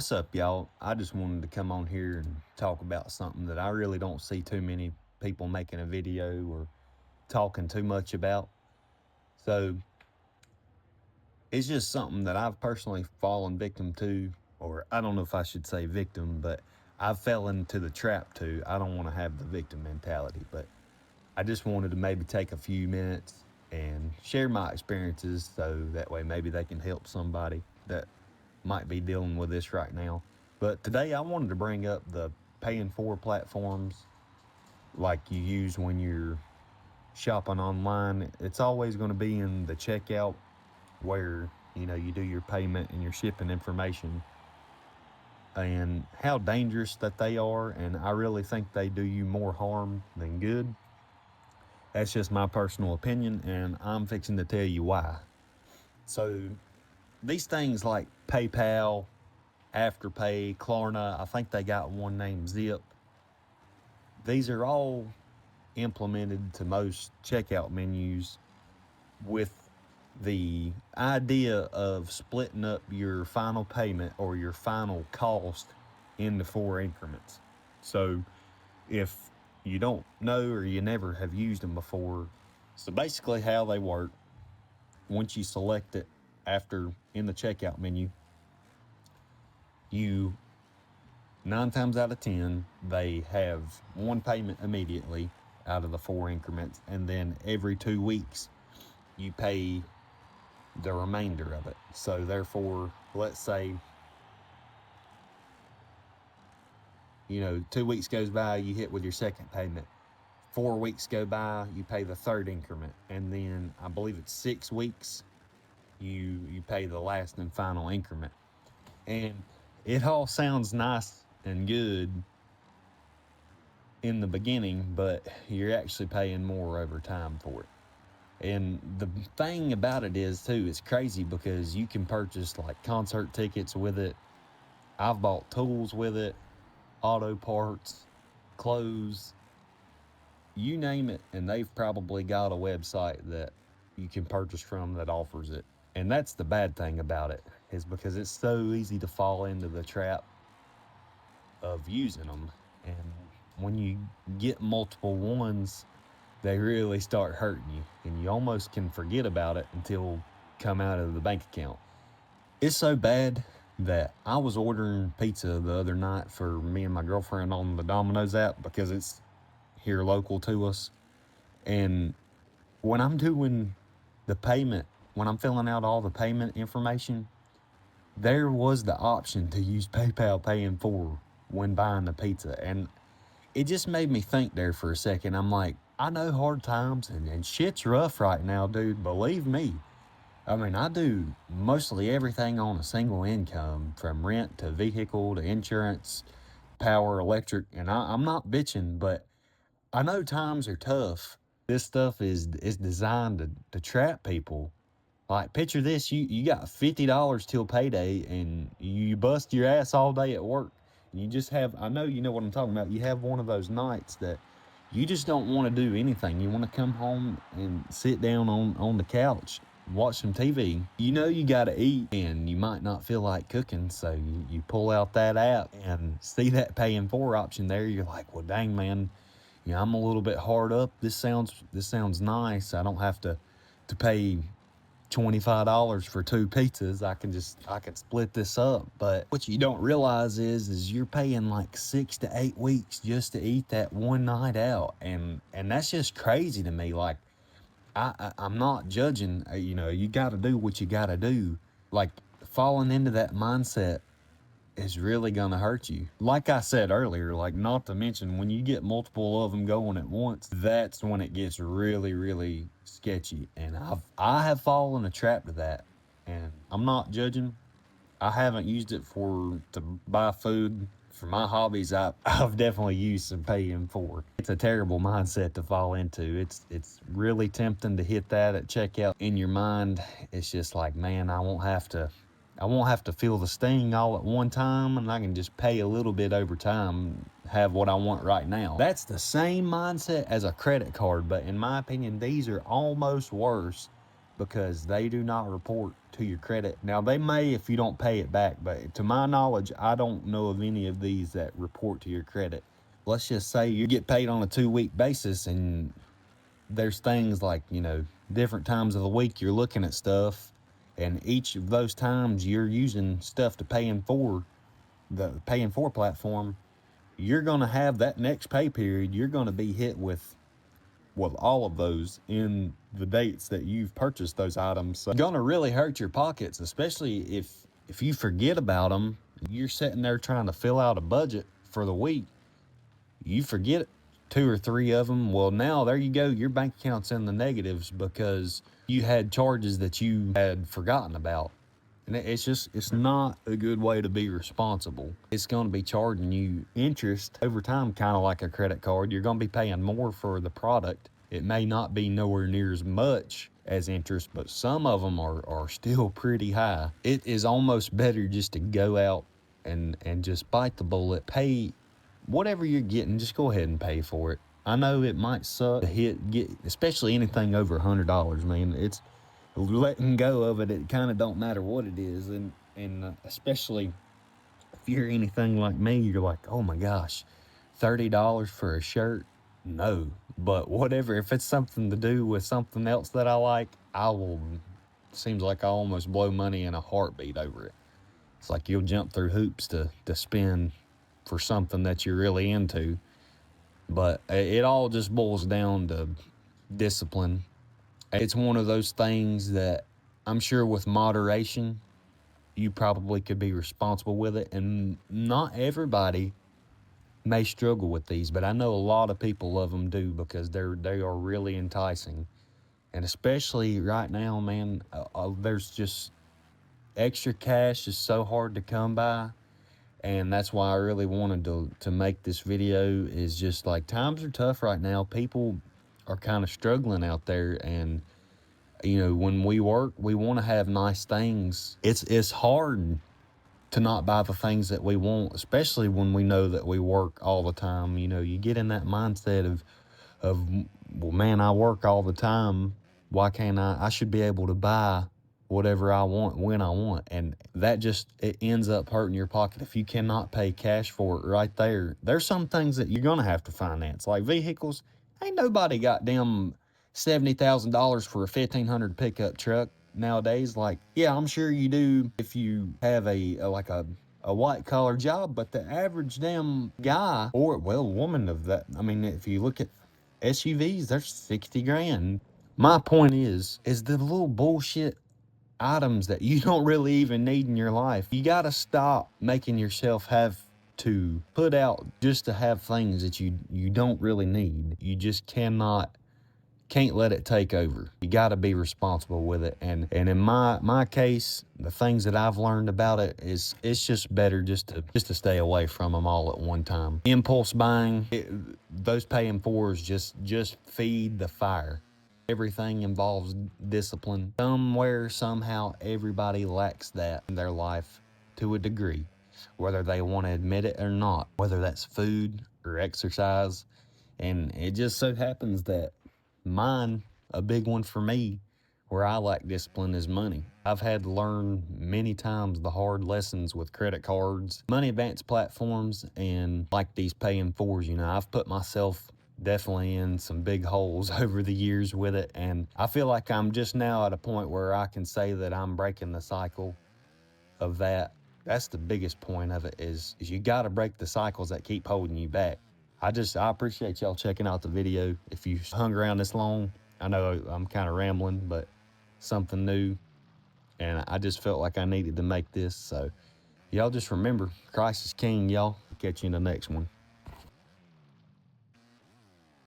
What's up, y'all? I just wanted to come on here and talk about something that I really don't see too many people making a video or talking too much about. So it's just something that I've personally fallen victim to, or I don't know if I should say victim, but I fell into the trap too. I don't want to have the victim mentality, but I just wanted to maybe take a few minutes and share my experiences so that way maybe they can help somebody that might be dealing with this right now. But today I wanted to bring up the paying for platforms like you use when you're shopping online. It's always going to be in the checkout where you do your payment and your shipping information, and how dangerous that they are. And I really think they do you more harm than good. That's just my personal opinion, and I'm fixing to tell you why. So these things like PayPal, Afterpay, Klarna, I think they got one named Zip. These are all implemented to most checkout menus with the idea of splitting up your final payment or your final cost into 4 increments. So if you don't know or you never have used them before, so basically how they work, once you select it after in the checkout menu, you 9 times out of 10, they have one payment immediately out of the 4 increments, and then every 2 weeks you pay the remainder of it. So therefore, let's say 2 weeks goes by, you hit with your second payment. 4 weeks go by, you pay the third increment, and then I believe it's 6 weeks you pay the last and final increment. And it all sounds nice and good in the beginning, but you're actually paying more over time for it. And the thing about it is too, it's crazy because you can purchase like concert tickets with it. I've bought tools with it, auto parts, clothes, you name it, and they've probably got a website that you can purchase from that offers it. And that's the bad thing about it, is because it's so easy to fall into the trap of using them. And when you get multiple ones, they really start hurting you, and you almost can forget about it until come out of the bank account. It's so bad that I was ordering pizza the other night for me and my girlfriend on the Domino's app because it's here local to us. And when I'm doing the payment, when I'm filling out all the payment information, there was the option to use PayPal Pay in 4 when buying the pizza. And it just made me think there for a second. I'm like, I know hard times and shit's rough right now, dude. Believe me. I mean, I do mostly everything on a single income, from rent to vehicle to insurance, power, electric. And I'm not bitching, but I know times are tough. This stuff is designed to trap people. Like, picture this, you got $50 till payday, and you bust your ass all day at work. And you just have, I know you know what I'm talking about. You have one of those nights that you just don't want to do anything. You want to come home and sit down on the couch, watch some TV. You know you got to eat, and you might not feel like cooking, so you pull out that app and see that pay in 4 option there. You're like, well, dang, man, I'm a little bit hard up. This sounds nice. I don't have to pay $25 for 2 pizzas. I can split this up. But what you don't realize is you're paying like 6 to 8 weeks just to eat that one night out. And that's just crazy to me. Like, I'm not judging. You got to do what you got to do. Like, falling into that mindset is really going to hurt you. Like I said earlier, like, not to mention when you get multiple of them going at once, that's when it gets really, really sketchy. And I have fallen a trap to that. And I'm not judging. I haven't used it to buy food. For my hobbies, I've definitely used some paying for. It's a terrible mindset to fall into. It's really tempting to hit that at checkout. In your mind, it's just like, man, I won't have to feel the sting all at one time, and I can just pay a little bit over time, have what I want right now. That's the same mindset as a credit card, but in my opinion, these are almost worse because they do not report to your credit. Now, they may if you don't pay it back, but to my knowledge, I don't know of any of these that report to your credit. Let's just say you get paid on a 2-week basis, and there's things like, different times of the week you're looking at stuff, and each of those times you're using stuff to paying for the paying for platform, you're going to have that next pay period, you're going to be hit with all of those in the dates that you've purchased those items. So it's going to really hurt your pockets, especially if you forget about them. You're sitting there trying to fill out a budget for the week, you forget 2 or 3 of them. Well, now there you go, your bank account's in the negatives because you had charges that you had forgotten about. And it's not a good way to be responsible. It's going to be charging you interest over time, kind of like a credit card. You're going to be paying more for the product. It may not be nowhere near as much as interest, but some of them are still pretty high. It is almost better just to go out and just bite the bullet, pay whatever you're getting, just go ahead and pay for it. I know it might suck to get, especially anything over $100, man. It's letting go of it. It kind of don't matter what it is. And especially if you're anything like me, you're like, oh my gosh, $30 for a shirt? No. But whatever, if it's something to do with something else that I like, seems like I almost blow money in a heartbeat over it. It's like you'll jump through hoops to spend for something that you're really into. But it all just boils down to discipline. It's one of those things that I'm sure with moderation, you probably could be responsible with it. And not everybody may struggle with these, but I know a lot of people love them do because they are really enticing. And especially right now, man, there's just extra cash is so hard to come by. And that's why I really wanted to make this video, is just like, times are tough right now. People are kind of struggling out there, and when we work, we want to have nice things. It's hard to not buy the things that we want, especially when we know that we work all the time. You get in that mindset of well, man, I work all the time. Why can't I should be able to buy whatever I want when I want. And that it ends up hurting your pocket if you cannot pay cash for it right there. There's some things that you're going to have to finance, like vehicles. Ain't nobody got them $70,000 for a 1,500 pickup truck nowadays. Like, yeah, I'm sure you do if you have a white collar job, but the average damn guy or woman of that, I mean, if you look at SUVs, they're 60 grand. My point is the little bullshit items that you don't really even need in your life. You got to stop making yourself have to put out just to have things that you don't really need. You just can't let it take over. You got to be responsible with it. And in my case, the things that I've learned about it is it's just better just to stay away from them all at one time. Impulse buying, those paying fors just feed the fire. Everything involves discipline. Somewhere, somehow, everybody lacks that in their life to a degree, whether they want to admit it or not, whether that's food or exercise. And it just so happens that mine, a big one for me, where I lack discipline, is money. I've had to learn many times the hard lessons with credit cards, money advance platforms, and like these paying fors. I've put myself definitely in some big holes over the years with it, and I feel like I'm just now at a point where I can say that I'm breaking the cycle of that. That's the biggest point of it, is you got to break the cycles that keep holding you back. I appreciate y'all checking out the video. If you hung around this long, I know I'm kind of rambling, but something new, and I just felt like I needed to make this. So y'all just remember, Christ is King, y'all. Catch you in the next one.